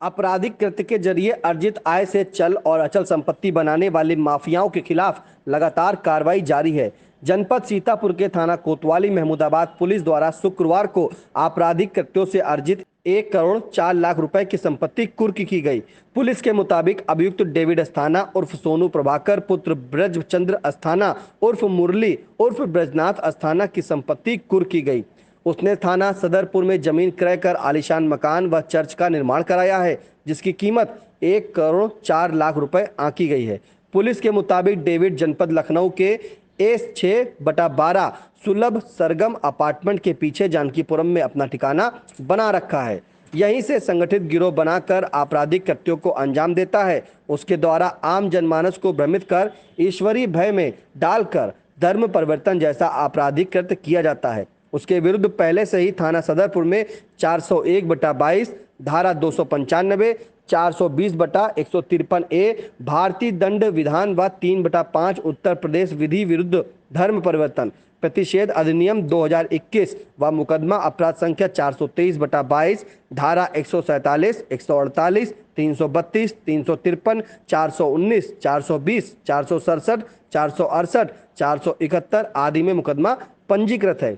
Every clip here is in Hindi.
आपराधिक कृत्य के जरिए अर्जित आय से चल और अचल संपत्ति बनाने वाले माफियाओं के खिलाफ लगातार कार्रवाई जारी है। जनपद सीतापुर के थाना कोतवाली महमूदाबाद पुलिस द्वारा शुक्रवार को आपराधिक कृत्यों से अर्जित 1 करोड़ 4 लाख रुपए की संपत्ति कुर्क की गई। पुलिस के मुताबिक अभियुक्त डेविड अस्थाना उर्फ सोनू प्रभाकर पुत्र ब्रजचंद्र अस्थाना उर्फ मुरली उर्फ ब्रजनाथ अस्थाना की संपत्ति कुर्क की गई। उसने थाना सदरपुर में जमीन क्रय कर आलीशान मकान व चर्च का निर्माण कराया है, जिसकी कीमत 1 करोड़ 4 लाख रुपए आंकी गई है। पुलिस के मुताबिक डेविड जनपद लखनऊ के S6/12 सुलभ सरगम अपार्टमेंट के पीछे जानकीपुरम में अपना ठिकाना बना रखा है। यहीं से संगठित गिरोह बनाकर आपराधिक कृत्यों को अंजाम देता है। उसके द्वारा आम जनमानस को भ्रमित कर ईश्वरीय भय में डालकर धर्म परिवर्तन जैसा आपराधिक कृत्य किया जाता है। उसके विरुद्ध पहले से ही थाना सदरपुर में 401/22 धारा 295 420/153 ए भारतीय दंड विधान व 3/5 उत्तर प्रदेश विधि विरुद्ध धर्म परिवर्तन प्रतिषेध अधिनियम 2021 व मुकदमा अपराध संख्या 423/22 धारा 147 148 332 353 419 420 467 468 471 आदि में मुकदमा पंजीकृत है।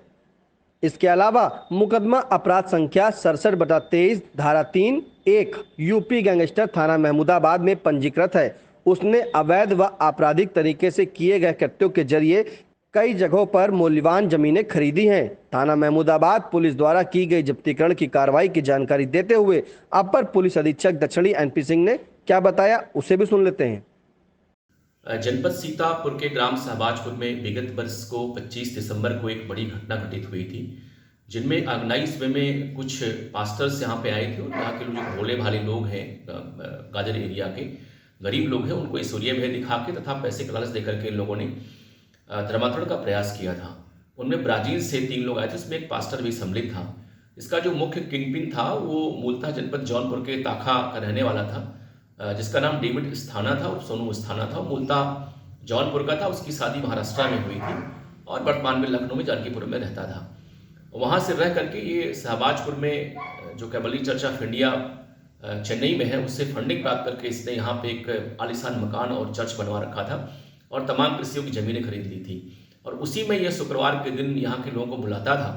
इसके अलावा मुकदमा अपराध संख्या 67/23 धारा 3(1) यूपी गैंगस्टर थाना महमूदाबाद में पंजीकृत है। उसने अवैध व आपराधिक तरीके से किए गए कृत्यों के जरिए कई जगहों पर मूल्यवान जमीनें खरीदी हैं। थाना महमूदाबाद पुलिस द्वारा की गई जब्तीकरण की कार्रवाई की जानकारी देते हुए अपर पुलिस अधीक्षक दक्षिणी NP सिंह ने क्या बताया, उसे भी सुन लेते हैं। जनपद सीतापुर के ग्राम शहबाजपुर में विगत वर्ष को 25 दिसंबर को एक बड़ी घटना घटित हुई थी, जिनमें ऑर्गेनाइज वे में कुछ पास्टर्स यहाँ पे आए थे और यहाँ के जो भोले भाले लोग हैं, गाजर एरिया के गरीब लोग हैं, उनको ईश्वरीय भय दिखा के तथा पैसे का लालच देकर के इन लोगों ने धर्मांतरण का प्रयास किया था। उनमें ब्राजील से 3 लोग आए थे, उसमें एक पास्टर भी सम्मिलित था। इसका जो मुख्य किंगपिन था वो मूलतः जनपद जौनपुर के ताखा का रहने वाला था, जिसका नाम डेविड अस्थाना था और सोनू अस्थाना था। मूलतः जौनपुर का था, उसकी शादी महाराष्ट्र में हुई थी और वर्तमान में लखनऊ में जानकीपुर में रहता था। वहाँ से रह करके ये शहबाजपुर में जो कैबली चर्च ऑफ इंडिया चेन्नई में है, उससे फंडिंग प्राप्त करके इसने यहाँ पे एक आलीशान मकान और चर्च बनवा रखा था और तमाम कृषियों की ज़मीनें खरीद ली थी। और उसी में यह शुक्रवार के दिन यहाँ के लोगों को बुलाता था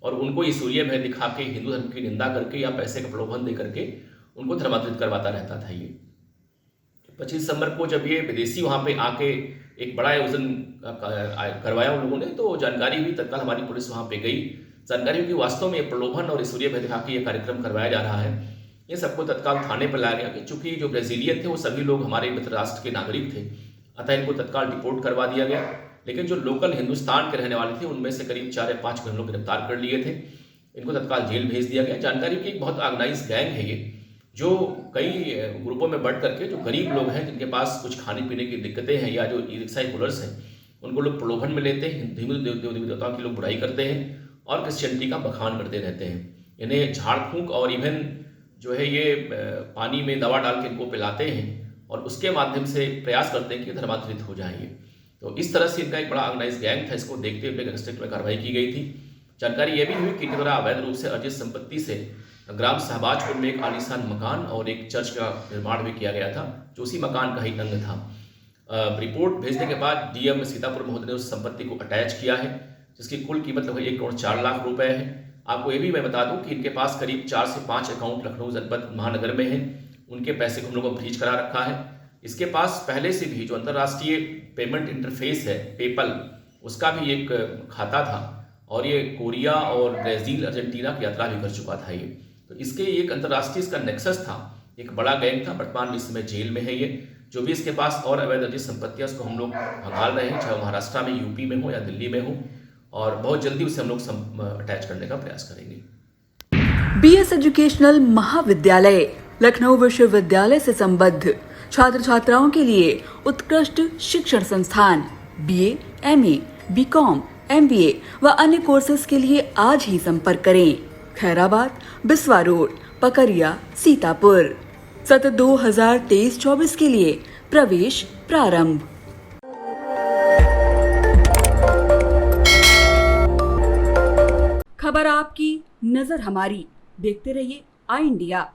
और उनको ईश्वरीय भय दिखा के हिंदू धर्म की निंदा करके या पैसे का प्रलोभन दे करके उनको धर्मांतरित करवाता रहता था। ये 25 दिसंबर को जब ये विदेशी वहाँ पे आके एक बड़ा आयोजन करवाया उन लोगों ने, तो जानकारी हुई, तत्काल हमारी पुलिस वहाँ पे गई। जानकारी हुई कि वास्तव में प्रलोभन और ईश्वरीय भय दिखा के ये कार्यक्रम करवाया जा रहा है। ये सबको तत्काल थाने पर लाया गया कि चूंकि जो ब्राजीलियन थे वो सभी लोग हमारे मित्र राष्ट्र के नागरिक थे, अतः इनको तत्काल डिपोर्ट करवा दिया गया। लेकिन जो लोकल हिंदुस्तान के रहने वाले थे उनमें से करीब 4 या 5 लोग गिरफ्तार कर लिए थे, इनको तत्काल जेल भेज दिया गया। जानकारी की एक बहुत ऑर्गेनाइज गैंग है ये, जो कई ग्रुपों में बढ़ करके जो गरीब लोग हैं, जिनके पास कुछ खाने पीने की दिक्कतें हैं या जो ई रिक्शा पुलर्स हैं, उनको लोग प्रलोभन में लेते हैं, हिंदू देवी देवताओं की लोग बुराई करते हैं और क्रिश्चियनिटी का बखान करते रहते हैं। इन्हें झाड़ फूंक और इवन जो है ये पानी में दवा डाल के इनको पिलाते हैं और उसके माध्यम से प्रयास करते हैं कि धर्मांतरित हो जाएंगे। तो इस तरह से इनका एक बड़ा ऑर्गेनाइज गैंग था। इसको देखते हुए गैंगस्टर में कार्रवाई की गई थी। जानकारी यह भी हुई कि इनके द्वारा अवैध रूप से अर्जित संपत्ति से ग्राम शहबाजपुर में एक आलीशान मकान और एक चर्च का निर्माण भी किया गया था, जो उसी मकान का ही अंग था। रिपोर्ट भेजने के बाद DM सीतापुर महोदय ने उस संपत्ति को अटैच किया है, जिसकी कुल कीमत लगभग 1 करोड़ 4 लाख रुपए है। आपको ये भी मैं बता दूं कि इनके पास करीब 4 से 5 अकाउंट लखनऊ जनपद महानगर में हैं। उनके पैसे को हम लोगों को फ्रीज करा रखा है। इसके पास पहले से भी जो अंतर्राष्ट्रीय पेमेंट इंटरफेस है पेपल, उसका भी एक खाता था और ये कोरिया और ब्राज़ील अर्जेंटीना की यात्रा भी कर चुका था। ये तो इसके एक अंतर्राष्ट्रीय इसका नेक्सस था, एक बड़ा गैंग था। वर्तमान में इसमें जेल में है। ये जो भी इसके पास और अवैध अर्जित संपत्तियां उसको हम लोग भगाल रहे हैं, चाहे महाराष्ट्र में, यूपी में हो या दिल्ली में हो, और बहुत जल्दी उसे हम लोग अटैच करने का प्रयास करेंगे। BS एजुकेशनल महाविद्यालय लखनऊ विश्वविद्यालय से संबद्ध छात्र छात्राओं के लिए उत्कृष्ट शिक्षण संस्थान BA, MA, BCom, MBA व अन्य कोर्सेज के लिए आज ही संपर्क करें। खैराबाद, बिस्वा रोड, पकरिया, सीतापुर। सत्र 2023-24 के लिए प्रवेश प्रारंभ। खबर आपकी, नजर हमारी। देखते रहिए आई इंडिया।